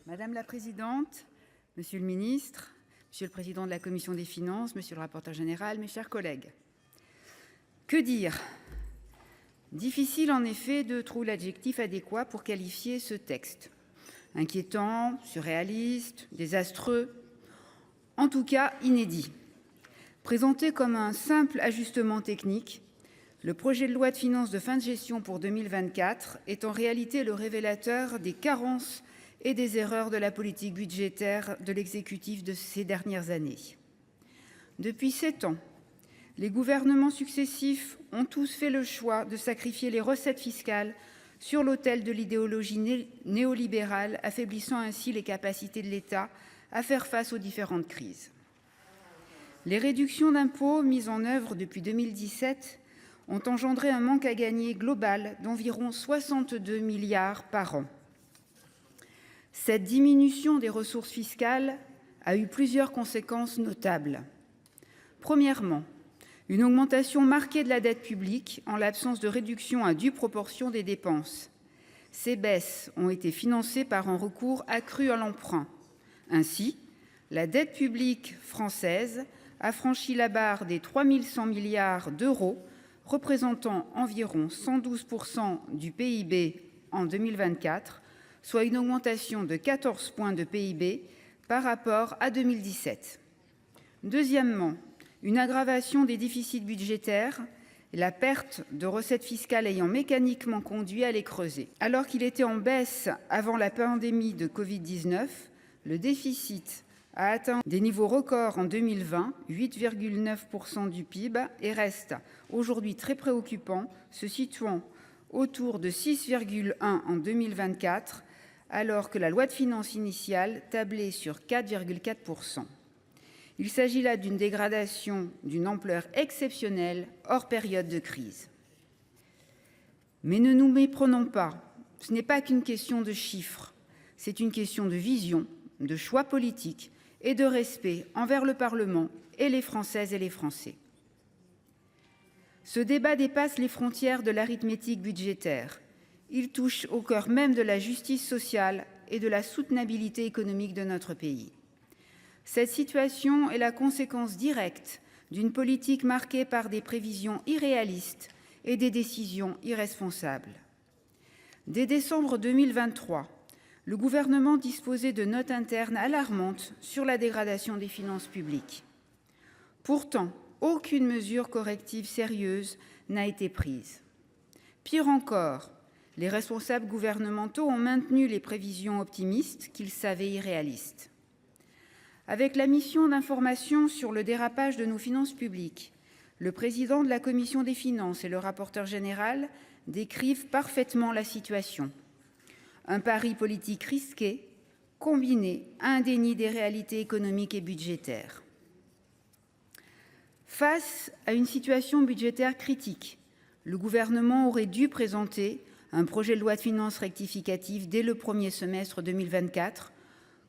Madame la présidente, monsieur le ministre, monsieur le président de la commission des finances, monsieur le rapporteur général, mes chers collègues. Que dire ? Difficile en effet de trouver l'adjectif adéquat pour qualifier ce texte. Inquiétant, surréaliste, désastreux, en tout cas inédit. Présenté comme un simple ajustement technique, le projet de loi de finances de fin de gestion pour 2024 est en réalité le révélateur des carences et des erreurs de la politique budgétaire de l'exécutif de ces dernières années. Depuis 7 ans, les gouvernements successifs ont tous fait le choix de sacrifier les recettes fiscales sur l'autel de l'idéologie néolibérale, affaiblissant ainsi les capacités de l'État à faire face aux différentes crises. Les réductions d'impôts mises en œuvre depuis 2017 ont engendré un manque à gagner global d'environ 62 milliards par an. Cette diminution des ressources fiscales a eu plusieurs conséquences notables. Premièrement, une augmentation marquée de la dette publique en l'absence de réduction à due proportion des dépenses. Ces baisses ont été financées par un recours accru à l'emprunt. Ainsi, la dette publique française a franchi la barre des 3 100 milliards d'euros, représentant environ 112% du PIB en 2024, soit une augmentation de 14 points de PIB par rapport à 2017. Deuxièmement, une aggravation des déficits budgétaires, la perte de recettes fiscales ayant mécaniquement conduit à les creuser. Alors qu'il était en baisse avant la pandémie de Covid-19, le déficit a atteint des niveaux records en 2020, 8,9% du PIB, et reste aujourd'hui très préoccupant, se situant autour de 6,1% en 2024, alors que la loi de finances initiale tablait sur 4,4%. Il s'agit là d'une dégradation d'une ampleur exceptionnelle hors période de crise. Mais ne nous méprenons pas, ce n'est pas qu'une question de chiffres, c'est une question de vision, de choix politique et de respect envers le Parlement et les Françaises et les Français. Ce débat dépasse les frontières de l'arithmétique budgétaire. Il touche au cœur même de la justice sociale et de la soutenabilité économique de notre pays. Cette situation est la conséquence directe d'une politique marquée par des prévisions irréalistes et des décisions irresponsables. Dès décembre 2023, le gouvernement disposait de notes internes alarmantes sur la dégradation des finances publiques. Pourtant, aucune mesure corrective sérieuse n'a été prise. Pire encore, les responsables gouvernementaux ont maintenu les prévisions optimistes qu'ils savaient irréalistes. Avec la mission d'information sur le dérapage de nos finances publiques, le président de la commission des finances et le rapporteur général décrivent parfaitement la situation. Un pari politique risqué, combiné à un déni des réalités économiques et budgétaires. Face à une situation budgétaire critique, le gouvernement aurait dû présenter un projet de loi de finances rectificative dès le premier semestre 2024,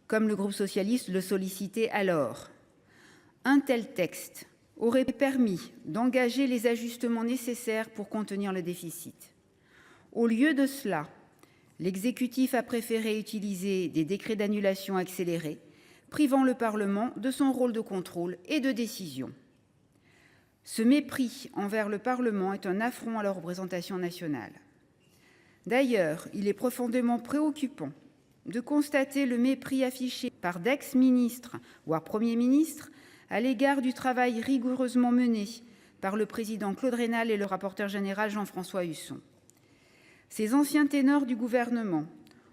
comme le groupe socialiste le sollicitait alors. Un tel texte aurait permis d'engager les ajustements nécessaires pour contenir le déficit. Au lieu de cela, l'exécutif a préféré utiliser des décrets d'annulation accélérés, privant le Parlement de son rôle de contrôle et de décision. Ce mépris envers le Parlement est un affront à la représentation nationale. D'ailleurs, il est profondément préoccupant de constater le mépris affiché par d'ex-ministres, voire premiers ministres, à l'égard du travail rigoureusement mené par le président Claude Raynal et le rapporteur général Jean-François Husson. Ces anciens ténors du gouvernement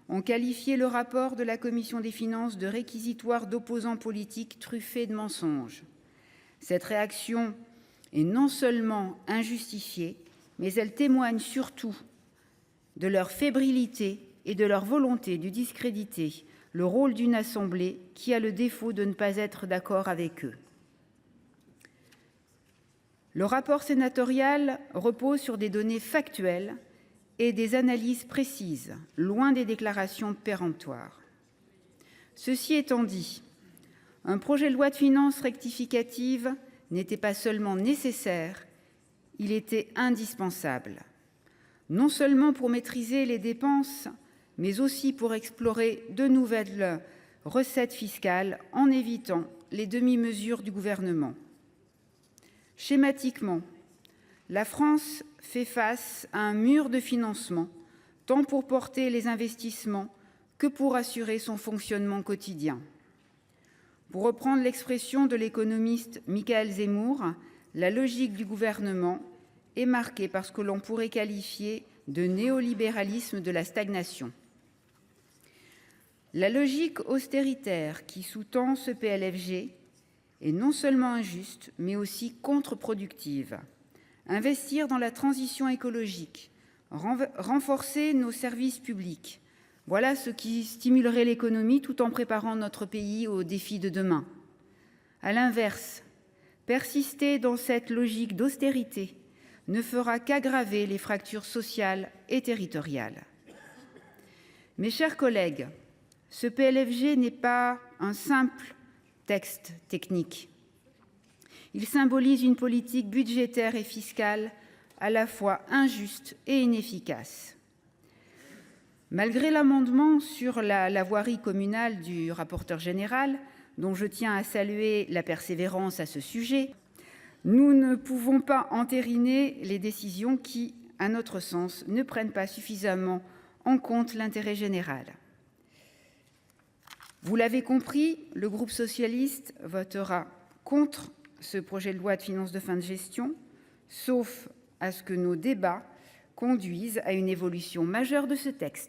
ont qualifié le rapport de la commission des finances de réquisitoire d'opposants politiques truffés de mensonges. Cette réaction est non seulement injustifiée, mais elle témoigne surtout de leur fébrilité et de leur volonté de discréditer le rôle d'une assemblée qui a le défaut de ne pas être d'accord avec eux. Le rapport sénatorial repose sur des données factuelles et des analyses précises, loin des déclarations péremptoires. Ceci étant dit, un projet de loi de finances rectificative n'était pas seulement nécessaire, il était indispensable. Non seulement pour maîtriser les dépenses, mais aussi pour explorer de nouvelles recettes fiscales en évitant les demi-mesures du gouvernement. Schématiquement, la France fait face à un mur de financement, tant pour porter les investissements que pour assurer son fonctionnement quotidien. Pour reprendre l'expression de l'économiste Michael Zemmour, la logique du gouvernement est marquée par ce que l'on pourrait qualifier de néolibéralisme de la stagnation. La logique austéritaire qui sous-tend ce PLFG est non seulement injuste, mais aussi contre-productive. Investir dans la transition écologique, renforcer nos services publics, voilà ce qui stimulerait l'économie tout en préparant notre pays aux défis de demain. À l'inverse, persister dans cette logique d'austérité ne fera qu'aggraver les fractures sociales et territoriales. Mes chers collègues, ce PLFG n'est pas un simple texte technique. Il symbolise une politique budgétaire et fiscale à la fois injuste et inefficace. Malgré l'amendement sur la voirie communale du rapporteur général, dont je tiens à saluer la persévérance à ce sujet, nous ne pouvons pas entériner les décisions qui, à notre sens, ne prennent pas suffisamment en compte l'intérêt général. Vous l'avez compris, le groupe socialiste votera contre ce projet de loi de finances de fin de gestion, sauf à ce que nos débats conduisent à une évolution majeure de ce texte.